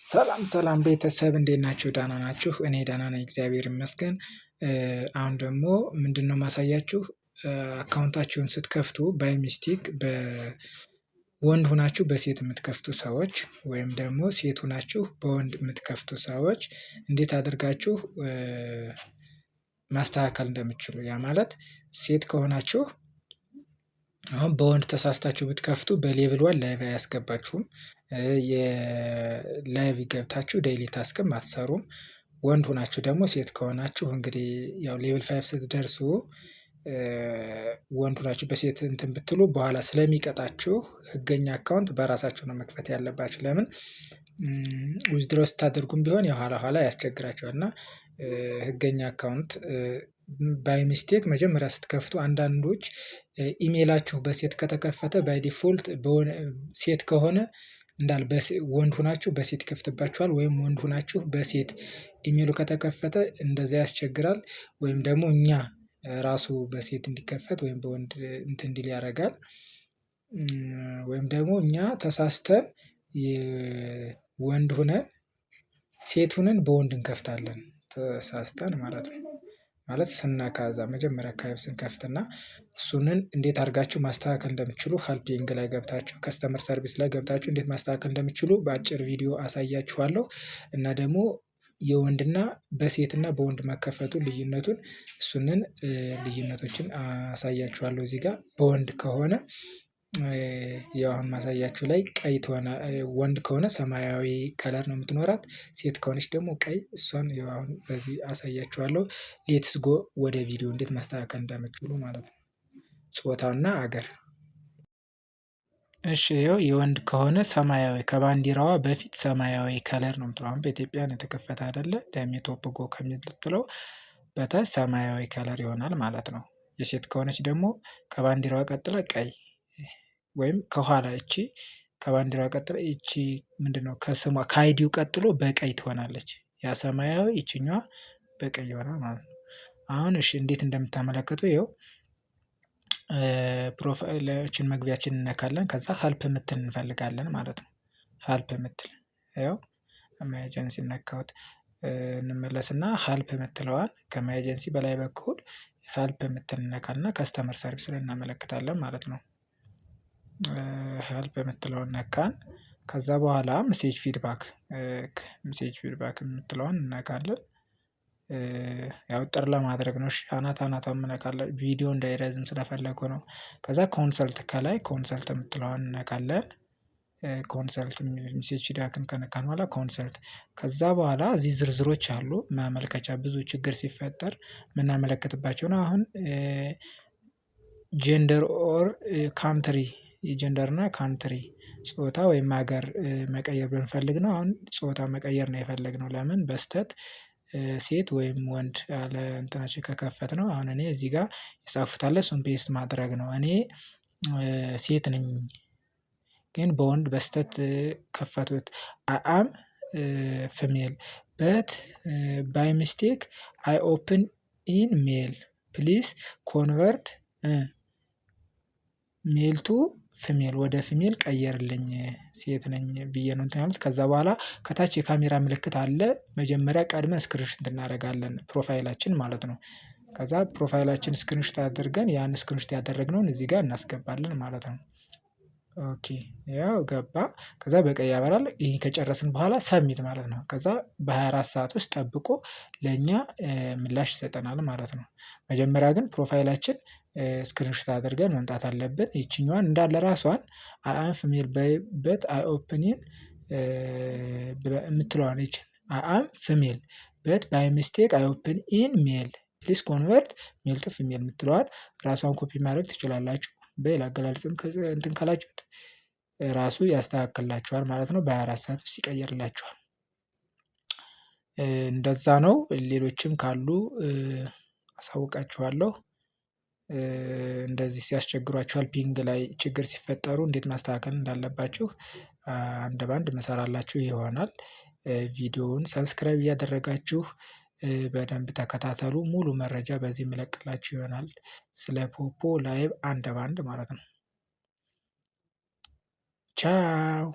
ሰላም ሰላም ቤተሰብ እንዴት ናችሁ? ደህና ናችሁ? እኔ ደህና ነኝ እግዚአብሔር ይመስገን። አሁን ደግሞ ምንድነው ማሳያችሁ? አካውንታችሁን ስትከፍቱ ባይ ሚስቴክ በወንድ ሆናችሁ በሴት የምትከፍቱ ሰዎች ወይም ደግሞ ሴት ሆናችሁ በወንድ የምትከፍቱ ሰዎች እንዴት አድርጋችሁ ማስተካከል እንደምትችሉ ያ ማለት ሴት ከሆናችሁ አሁን በወንድ ተሳስታችሁ ብትከፍቱ በሌቭል ዋን ላይቭ አያስገባችሁም። የላይቭ ገብታችሁ ዴይሊ ታስክም አትሰሩም። ወንድ ሆናችሁ ደግሞ ሴት ከሆናችሁ እንግዲህ ያው ሌቭል 5 ስትደርሱ ወንድ ሆናችሁ በሴት እንትን ብትሉ በኋላ ስለሚቀጣችሁ ህገኛ አካውንት በራሳችሁ ነው መክፈት ያለባችሁ። ለምን ዊዝድሮው ስታደርጉም ቢሆን የኋላ ኋላ ያስቸግራችኋል እና ህገኛ አካውንት ባይ ሚስቴክ መጀመሪያ ስትከፍቱ አንዳንዶች ኢሜላችሁ በሴት ከተከፈተ ባይ ዲፎልት ሴት ከሆነ ወንድ ሆናችሁ በሴት ይከፍትባችኋል ወይም ወንድ ሆናችሁ በሴት ኢሜሉ ከተከፈተ እንደዛ ያስቸግራል። ወይም ደግሞ እኛ ራሱ በሴት እንዲከፈት ወይም በወንድ እንትን እንዲል ያደርጋል። ወይም ደግሞ እኛ ተሳስተን ወንድ ሆነን ሴት ሆነን በወንድ እንከፍታለን ተሳስተን ማለት ነው። ማለት ስነካ እዛ መጀመሪያ አካባቢ ስንከፍትና እሱንን እንዴት አድርጋችሁ ማስተካከል እንደምትችሉ ሄልፒንግ ላይ ገብታችሁ ከስተመር ሰርቪስ ላይ ገብታችሁ እንዴት ማስተካከል እንደምትችሉ በአጭር ቪዲዮ አሳያችኋለሁ። እና ደግሞ የወንድና በሴትና በወንድ መከፈቱን ልዩነቱን እሱንን ልዩነቶችን አሳያችኋለሁ። እዚህ ጋር በወንድ ከሆነ ያው አሁን ማሳያችሁ ላይ ቀይ ወንድ ከሆነ ሰማያዊ ከለር ነው የምትኖራት። ሴት ከሆነች ደግሞ ቀይ እሷን ያው አሁን በዚህ አሳያችኋለሁ። ሌትስ ጎ ወደ ቪዲዮ እንዴት ማስተካከል እንደምትችሉ ማለት ነው። ጾታና አገር እሺ ይኸው የወንድ ከሆነ ሰማያዊ ከባንዲራዋ በፊት ሰማያዊ ከለር ነው የምትለው። አሁን በኢትዮጵያ ነው የተከፈተ አይደለ ደሜ ቶፕ ጎ ከምትለው በታች ሰማያዊ ከለር ይሆናል ማለት ነው። የሴት ከሆነች ደግሞ ከባንዲራዋ ቀጥላ ቀይ ወይም ከኋላ እቺ ከባንዲራዋ ቀጥላ እቺ ምንድነው ከስሟ ከአይዲው ቀጥሎ በቀይ ትሆናለች። ያ ሰማያዊ ይቺኛዋ በቀይ ይሆናል ማለት ነው። አሁን እሺ እንዴት እንደምታመለክቱ ይኸው ፕሮፋይላችን መግቢያችንን እነካለን ከዛ ሄልፕ የምትል እንፈልጋለን ማለት ነው። ሄልፕ የምትል ይኸው ማይ ኤጀንሲ ነካሁት። እንመለስና ሄልፕ የምትለዋን ከማይ ኤጀንሲ በላይ በኩል ሄልፕ የምትል እንነካና ከስተመር ሰርቪስ ላይ እናመለክታለን ማለት ነው። ሄልፕ የምትለውን ነካን። ከዛ በኋላ ሜሴጅ ፊድባክ የምትለውን እንነካለን። ያው ጥር ለማድረግ ነው። እሺ አናቷን እንነካለን ቪዲዮ እንዳይረዝም ስለፈለኩ ነው። ከዛ ኮንሰልት ከላይ ኮንሰልት የምትለዋን እንነካለን። ኮንሰልት ሜሴጅ ፊድባክን ከነካን በኋላ ኮንሰልት ከዛ በኋላ እዚህ ዝርዝሮች አሉ ማመልከቻ ብዙ ችግር ሲፈጠር የምናመለክትባቸው ነው። አሁን ጀንደር ኦር ካንትሪ የጀንደር እና ካንትሪ ጾታ ወይም ሀገር መቀየር ብንፈልግ ነው። አሁን ጾታ መቀየር ነው የፈለግነው። ለምን በስህተት ሴት ወይም ወንድ ያለ እንትናችን ከከፈትነው አሁን እኔ እዚህ ጋር የጻፍኩት አለ እሱን ፔስት ማድረግ ነው። እኔ ሴት ነኝ ግን በወንድ በስህተት ከፈትኩት። አይ አም ፊሜል በት ባይ ሚስቴክ አይ ኦፕን ኢን ሜል ፕሊዝ ኮንቨርት ሜል ቱ ፊሜል ወደ ፊሜል ቀየርልኝ ሴት ነኝ ብዬ ነው እንትን ያልኩት። ከዛ በኋላ ከታች የካሜራ ምልክት አለ መጀመሪያ ቀድመን ስክሪንሾት እናደርጋለን ፕሮፋይላችን ማለት ነው። ከዛ ፕሮፋይላችን ስክሪንሾት አድርገን ያን ስክሪንሾት ያደረግነውን እዚህ ጋር እናስገባለን ማለት ነው። ኦኬ ያው ገባ ከዛ በቀይ ያበራል ይሄን ከጨረስን በኋላ ሰብሚት ማለት ነው። ከዛ በ24 ሰዓት ውስጥ ጠብቆ ለእኛ ምላሽ ይሰጠናል ማለት ነው። መጀመሪያ ግን ፕሮፋይላችን ስክሪንሾት አድርገን መምጣት አለብን። ይቺኛዋን እንዳለ ራሷን አይ አም ፊሜል በት አይ ኦፕን ኢን የምትለዋን ይቺን አይ አም ፊሜል በት ባይ ሚስቴክ አይ ኦፕን ኢን ሜል ፕሊዝ ኮንቨርት ሜል ቱ ፊሜል የምትለዋን ራሷን ኮፒ ማድረግ ትችላላችሁ። በሌላ አገላለጽም እንትን ካላችሁት ራሱ ያስተካክልላችኋል ማለት ነው። በ24 ሰዓት ውስጥ ይቀይርላችኋል። እንደዛ ነው። ሌሎችም ካሉ አሳውቃችኋለሁ። እንደዚህ ሲያስቸግሯችሁ ሄልፒንግ ላይ ችግር ሲፈጠሩ እንዴት ማስተካከል እንዳለባችሁ አንድ በአንድ እሰራላችሁ ይሆናል። ቪዲዮውን ሰብስክራይብ እያደረጋችሁ በደንብ ተከታተሉ ሙሉ መረጃ በዚህ የምለቅላችሁ ይሆናል። ስለ ፖፖ ላይቭ አንድ በአንድ ማለት ነው። ቻው